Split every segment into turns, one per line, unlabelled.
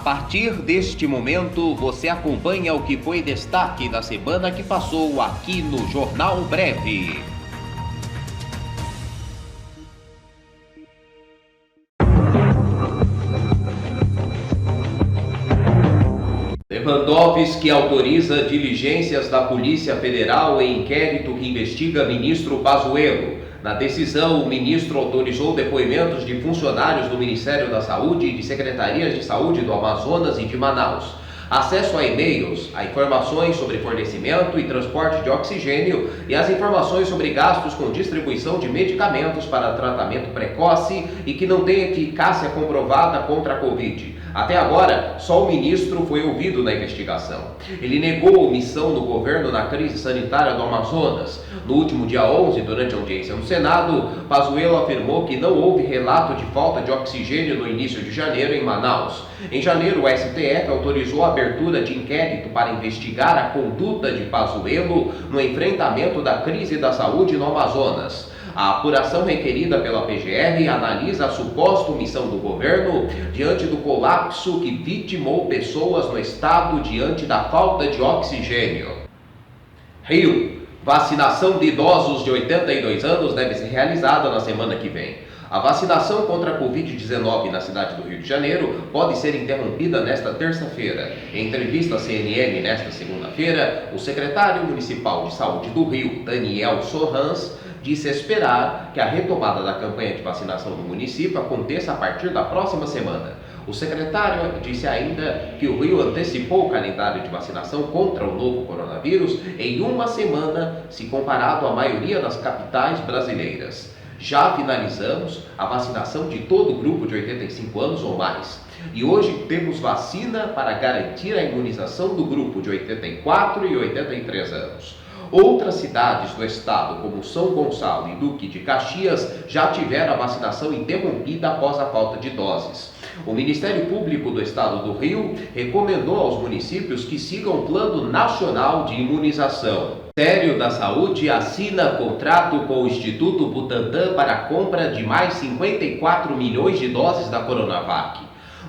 partir deste momento, você acompanha o que foi destaque da semana que passou aqui no Jornal Breve. Lewandowski autoriza diligências da Polícia Federal em inquérito que investiga ministro Pazuello. Na decisão, o ministro autorizou depoimentos de funcionários do Ministério da Saúde e de secretarias de saúde do Amazonas e de Manaus. Acesso a e-mails, a informações sobre fornecimento e transporte de oxigênio e as informações sobre gastos com distribuição de medicamentos para tratamento precoce e que não têm eficácia comprovada contra a Covid. Até agora, só o ministro foi ouvido na investigação. Ele negou omissão do governo na crise sanitária do Amazonas. No último dia 11, durante a audiência no Senado, Pazuello afirmou que não houve relato de falta de oxigênio no início de janeiro em Manaus. Em janeiro, o STF autorizou a abertura de inquérito para investigar a conduta de Pazuello no enfrentamento da crise da saúde no Amazonas. A apuração requerida pela PGR analisa a suposta omissão do governo diante do colapso que vitimou pessoas no estado diante da falta de oxigênio. Rio. Vacinação de idosos de 82 anos deve ser realizada na semana que vem. A vacinação contra a Covid-19 na cidade do Rio de Janeiro pode ser interrompida nesta terça-feira. Em entrevista à CNN nesta segunda-feira, o secretário municipal de saúde do Rio, Daniel Sorrans, disse esperar que a retomada da campanha de vacinação do município aconteça a partir da próxima semana. O secretário disse ainda que o Rio antecipou o calendário de vacinação contra o novo coronavírus em uma semana, se comparado à maioria das capitais brasileiras. Já finalizamos a vacinação de todo o grupo de 85 anos ou mais. E hoje temos vacina para garantir a imunização do grupo de 84 e 83 anos. Outras cidades do estado, como São Gonçalo e Duque de Caxias, já tiveram a vacinação interrompida após a falta de doses. O Ministério Público do Estado do Rio recomendou aos municípios que sigam o Plano Nacional de Imunização. O Ministério da Saúde assina contrato com o Instituto Butantan para a compra de mais 54 milhões de doses da Coronavac.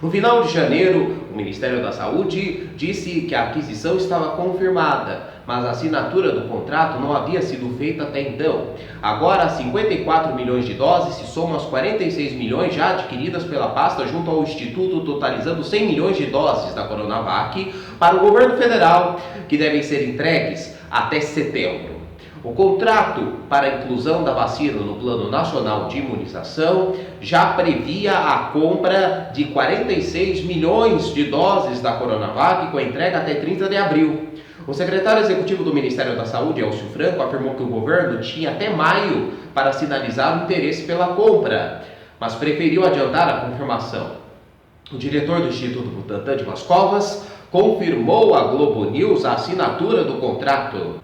No final de janeiro, o Ministério da Saúde disse que a aquisição estava confirmada, mas a assinatura do contrato não havia sido feita até então. Agora, 54 milhões de doses se somam aos 46 milhões já adquiridas pela pasta junto ao Instituto, totalizando 100 milhões de doses da Coronavac para o governo federal, que devem ser entregues até setembro. O contrato para a inclusão da vacina no Plano Nacional de Imunização já previa a compra de 46 milhões de doses da Coronavac com entrega até 30 de abril. O secretário executivo do Ministério da Saúde, Elcio Franco, afirmou que o governo tinha até maio para sinalizar o interesse pela compra, mas preferiu adiantar a confirmação. O diretor do Instituto Butantan, Dimas Covas, confirmou à Globo News a assinatura do contrato.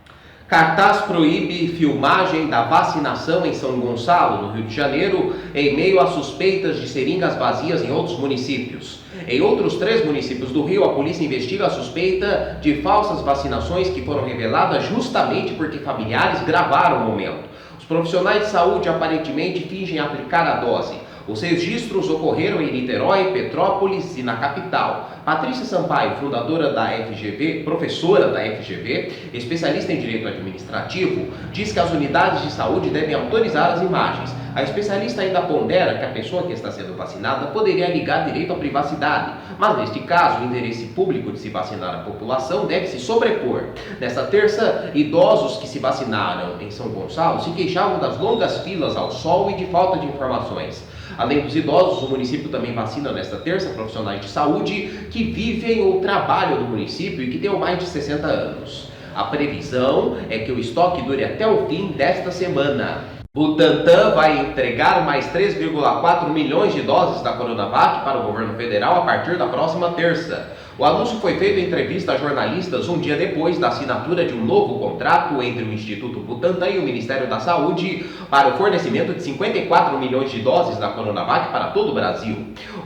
Cartaz proíbe filmagem da vacinação em São Gonçalo, no Rio de Janeiro, em meio a suspeitas de seringas vazias em outros municípios. Em outros 3 municípios do Rio, a polícia investiga a suspeita de falsas vacinações que foram reveladas justamente porque familiares gravaram o momento. Os profissionais de saúde aparentemente fingem aplicar a dose. Os registros ocorreram em Niterói, Petrópolis e na capital. Patrícia Sampaio, fundadora da FGV, professora da FGV, especialista em direito administrativo, diz que as unidades de saúde devem autorizar as imagens. A especialista ainda pondera que a pessoa que está sendo vacinada poderia ligar direito à privacidade, mas neste caso o interesse público de se vacinar a população deve se sobrepor. Nesta terça, idosos que se vacinaram em São Gonçalo se queixavam das longas filas ao sol e de falta de informações. Além dos idosos, o município também vacina nesta terça profissionais de saúde que vivem ou trabalham no município e que tenham mais de 60 anos. A previsão é que o estoque dure até o fim desta semana. Butantan vai entregar mais 3,4 milhões de doses da Coronavac para o governo federal a partir da próxima terça. O anúncio foi feito em entrevista a jornalistas um dia depois da assinatura de um novo contrato entre o Instituto Butantan e o Ministério da Saúde para o fornecimento de 54 milhões de doses da Coronavac para todo o Brasil.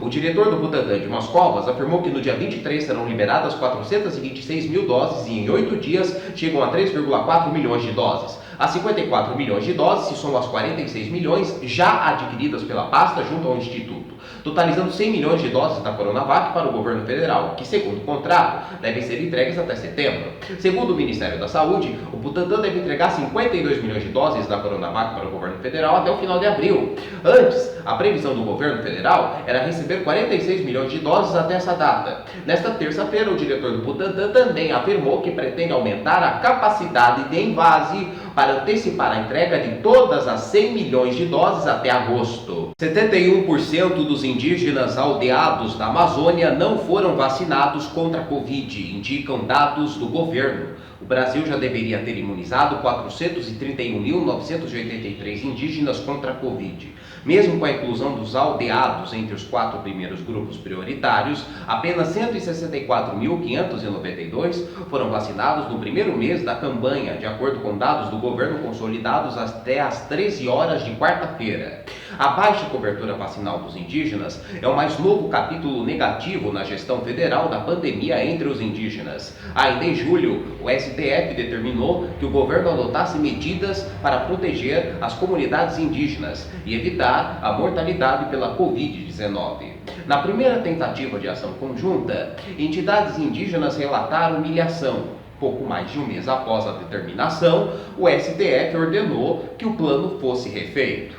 O diretor do Butantan, Dimas Covas, afirmou que no dia 23 serão liberadas 426 mil doses e em 8 dias chegam a 3,4 milhões de doses. As 54 milhões de doses se somam às 46 milhões já adquiridas pela pasta junto ao Instituto, totalizando 100 milhões de doses da Coronavac para o governo federal, que, segundo o contrato, devem ser entregues até setembro. Segundo o Ministério da Saúde, o Butantan deve entregar 52 milhões de doses da Coronavac para o governo federal até o final de abril. Antes, a previsão do governo federal era receber 46 milhões de doses até essa data. Nesta terça-feira, o diretor do Butantan também afirmou que pretende aumentar a capacidade de envase para antecipar a entrega de todas as 100 milhões de doses até agosto. 71% dos indígenas aldeados da Amazônia não foram vacinados contra a Covid, indicam dados do governo. O Brasil já deveria ter imunizado 431.983 indígenas contra a Covid. Mesmo com a inclusão dos aldeados entre os 4 primeiros grupos prioritários, apenas 164.592 foram vacinados no primeiro mês da campanha, de acordo com dados do governo consolidados até às 13 horas de quarta-feira. A baixa cobertura vacinal dos indígenas é o mais novo capítulo negativo na gestão federal da pandemia entre os indígenas. Ainda em julho, o STF determinou que o governo adotasse medidas para proteger as comunidades indígenas e evitar a mortalidade pela Covid-19. Na primeira tentativa de ação conjunta, entidades indígenas relataram humilhação. Pouco mais de um mês após a determinação, o STF ordenou que o plano fosse refeito.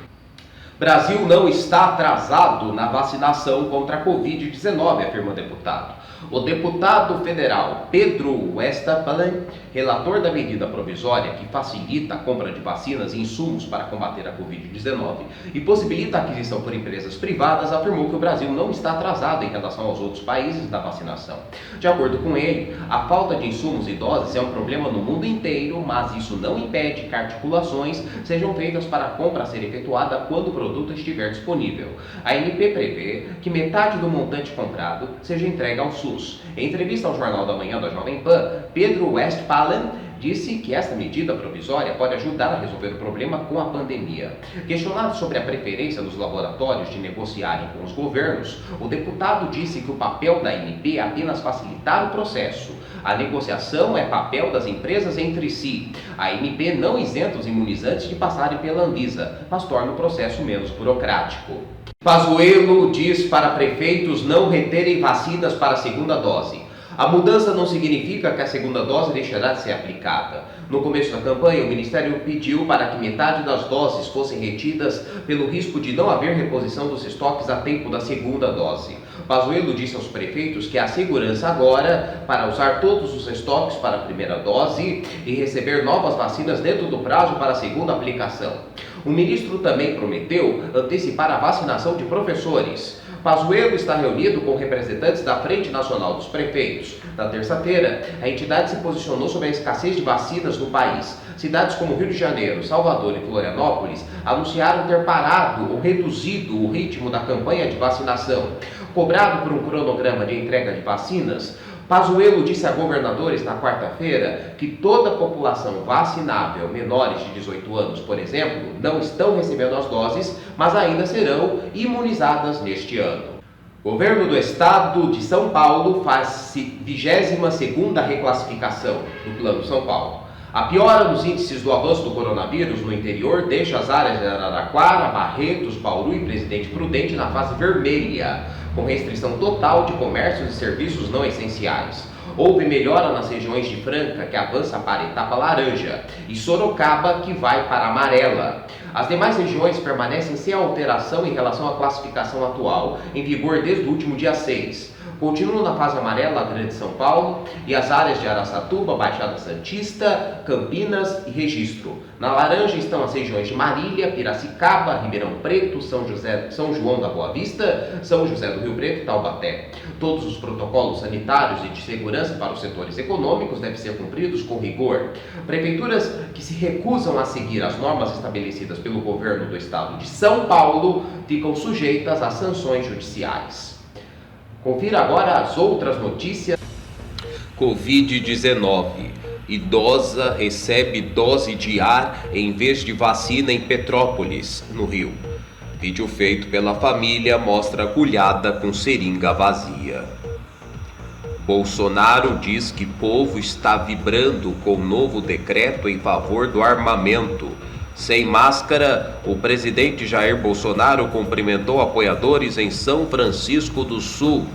Brasil não está atrasado na vacinação contra a Covid-19, afirma o deputado. O deputado federal Pedro Westphalen, relator da medida provisória que facilita a compra de vacinas e insumos para combater a Covid-19 e possibilita a aquisição por empresas privadas, afirmou que o Brasil não está atrasado em relação aos outros países da vacinação. De acordo com ele, a falta de insumos e doses é um problema no mundo inteiro, mas isso não impede que articulações sejam feitas para a compra a ser efetuada quando o produto estiver disponível. A ANP prevê que metade do montante comprado seja entregue ao SUS. Em entrevista ao Jornal da Manhã da Jovem Pan, Pedro Westphalen disse que esta medida provisória pode ajudar a resolver o problema com a pandemia. Questionado sobre a preferência dos laboratórios de negociarem com os governos, o deputado disse que o papel da ANP é apenas facilitar o processo. A negociação é papel das empresas entre si. A ANP não isenta os imunizantes de passarem pela Anvisa, mas torna o processo menos burocrático. Pazuello diz para prefeitos não reterem vacinas para a segunda dose. A mudança não significa que a segunda dose deixará de ser aplicada. No começo da campanha, o Ministério pediu para que metade das doses fossem retidas pelo risco de não haver reposição dos estoques a tempo da segunda dose. Pazuello disse aos prefeitos que há segurança agora para usar todos os estoques para a primeira dose e receber novas vacinas dentro do prazo para a segunda aplicação. O ministro também prometeu antecipar a vacinação de professores. Pazuello está reunido com representantes da Frente Nacional dos Prefeitos. Na terça-feira, a entidade se posicionou sobre a escassez de vacinas no país. Cidades como Rio de Janeiro, Salvador e Florianópolis anunciaram ter parado ou reduzido o ritmo da campanha de vacinação. Cobrado por um cronograma de entrega de vacinas, Pazuello disse a governadores na quarta-feira que toda a população vacinável, menores de 18 anos, por exemplo, não estão recebendo as doses, mas ainda serão imunizadas neste ano. O governo do estado de São Paulo faz 22ª reclassificação do Plano São Paulo. A piora nos índices do avanço do coronavírus no interior deixa as áreas de Araraquara, Barretos, Bauru e Presidente Prudente na fase vermelha, com restrição total de comércios e serviços não essenciais. Houve melhora nas regiões de Franca, que avança para a etapa laranja, e Sorocaba, que vai para a amarela. As demais regiões permanecem sem alteração em relação à classificação atual, em vigor desde o último dia 6. Continuam na fase amarela a Grande São Paulo e as áreas de Araçatuba, Baixada Santista, Campinas e Registro. Na laranja estão as regiões de Marília, Piracicaba, Ribeirão Preto, São João da Boa Vista, São José do Rio Preto e Taubaté. Todos os protocolos sanitários e de segurança para os setores econômicos devem ser cumpridos com rigor. Prefeituras que se recusam a seguir as normas estabelecidas pelo governo do estado de São Paulo ficam sujeitas a sanções judiciais. Confira agora as outras notícias. Covid-19. Idosa recebe dose de ar em vez de vacina em Petrópolis, no Rio. Vídeo feito pela família mostra agulhada com seringa vazia. Bolsonaro diz que povo está vibrando com o novo decreto em favor do armamento. Sem máscara, o presidente Jair Bolsonaro cumprimentou apoiadores em São Francisco do Sul.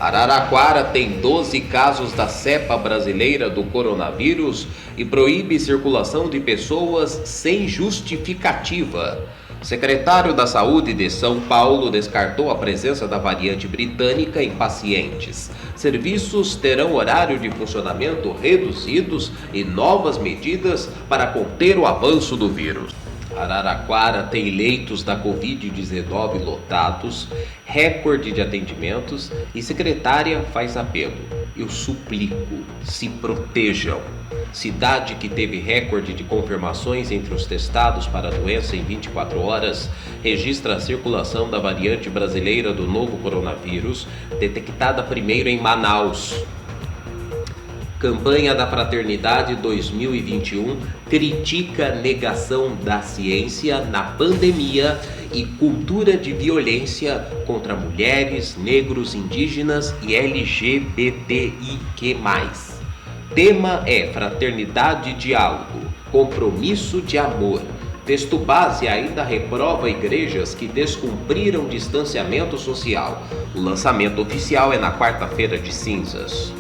Araraquara tem 12 casos da cepa brasileira do coronavírus e proíbe circulação de pessoas sem justificativa. Secretário da Saúde de São Paulo descartou a presença da variante britânica em pacientes. Serviços terão horário de funcionamento reduzidos e novas medidas para conter o avanço do vírus. Araraquara tem leitos da Covid-19 lotados, recorde de atendimentos e secretária faz apelo. Eu suplico, se protejam. Cidade que teve recorde de confirmações entre os testados para a doença em 24 horas, registra a circulação da variante brasileira do novo coronavírus, detectada primeiro em Manaus. Campanha da Fraternidade 2021 critica negação da ciência na pandemia e cultura de violência contra mulheres, negros, indígenas e LGBTIQ+. Tema é Fraternidade e Diálogo, Compromisso de Amor. Texto base ainda reprova igrejas que descumpriram distanciamento social. O lançamento oficial é na quarta-feira de cinzas.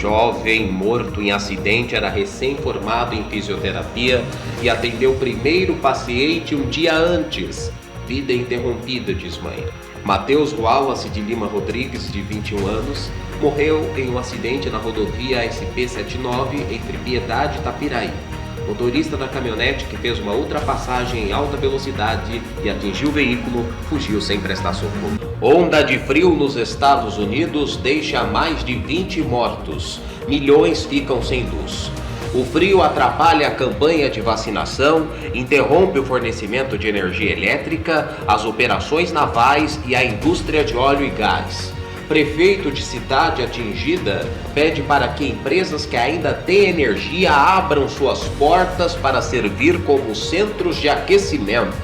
Jovem morto em acidente era recém-formado em fisioterapia e atendeu o primeiro paciente um dia antes. Vida interrompida, diz mãe. Matheus Wallace de Lima Rodrigues, de 21 anos, morreu em um acidente na rodovia SP-79 entre Piedade e Itapiraí. Motorista da caminhonete que fez uma ultrapassagem em alta velocidade e atingiu o veículo, fugiu sem prestar socorro. Onda de frio nos Estados Unidos deixa mais de 20 mortos. Milhões ficam sem luz. O frio atrapalha a campanha de vacinação, interrompe o fornecimento de energia elétrica, as operações navais e a indústria de óleo e gás. Prefeito de cidade atingida pede para que empresas que ainda têm energia abram suas portas para servir como centros de aquecimento.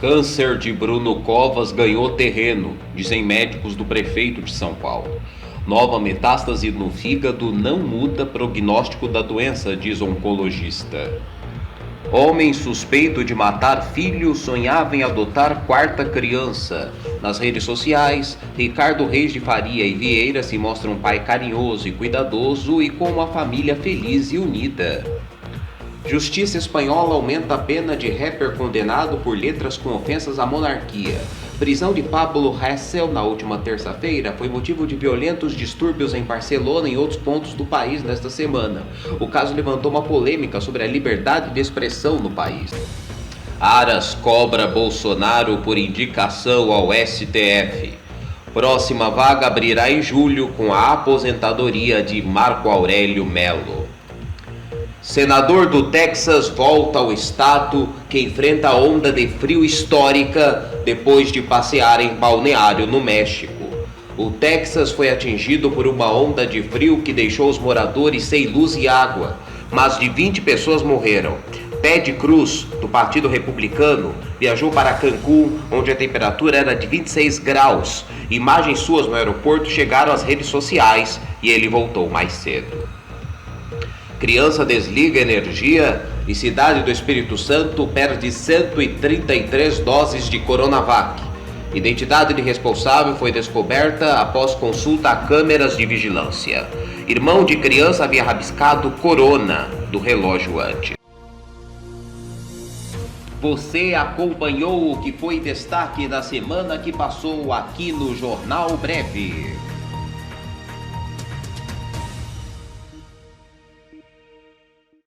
Câncer de Bruno Covas ganhou terreno, dizem médicos do prefeito de São Paulo. Nova metástase no fígado não muda prognóstico da doença, diz oncologista. Homem suspeito de matar filho sonhava em adotar quarta criança. Nas redes sociais, Ricardo Reis de Faria e Vieira se mostram um pai carinhoso e cuidadoso e com uma família feliz e unida. Justiça espanhola aumenta a pena de rapper condenado por letras com ofensas à monarquia. Prisão de Pablo Hasél na última terça-feira foi motivo de violentos distúrbios em Barcelona e em outros pontos do país nesta semana. O caso levantou uma polêmica sobre a liberdade de expressão no país. Aras cobra Bolsonaro por indicação ao STF. Próxima vaga abrirá em julho com a aposentadoria de Marco Aurélio Mello. Senador do Texas volta ao estado que enfrenta a onda de frio histórica depois de passear em balneário no México. O Texas foi atingido por uma onda de frio que deixou os moradores sem luz e água. Mais de 20 pessoas morreram. Ted Cruz, do Partido Republicano, viajou para Cancún, onde a temperatura era de 26 graus. Imagens suas no aeroporto chegaram às redes sociais e ele voltou mais cedo. Criança desliga energia e cidade do Espírito Santo perde 133 doses de Coronavac. Identidade de responsável foi descoberta após consulta a câmeras de vigilância. Irmão de criança havia rabiscado Corona do relógio antes. Você acompanhou o que foi destaque da semana que passou aqui no Jornal Breve.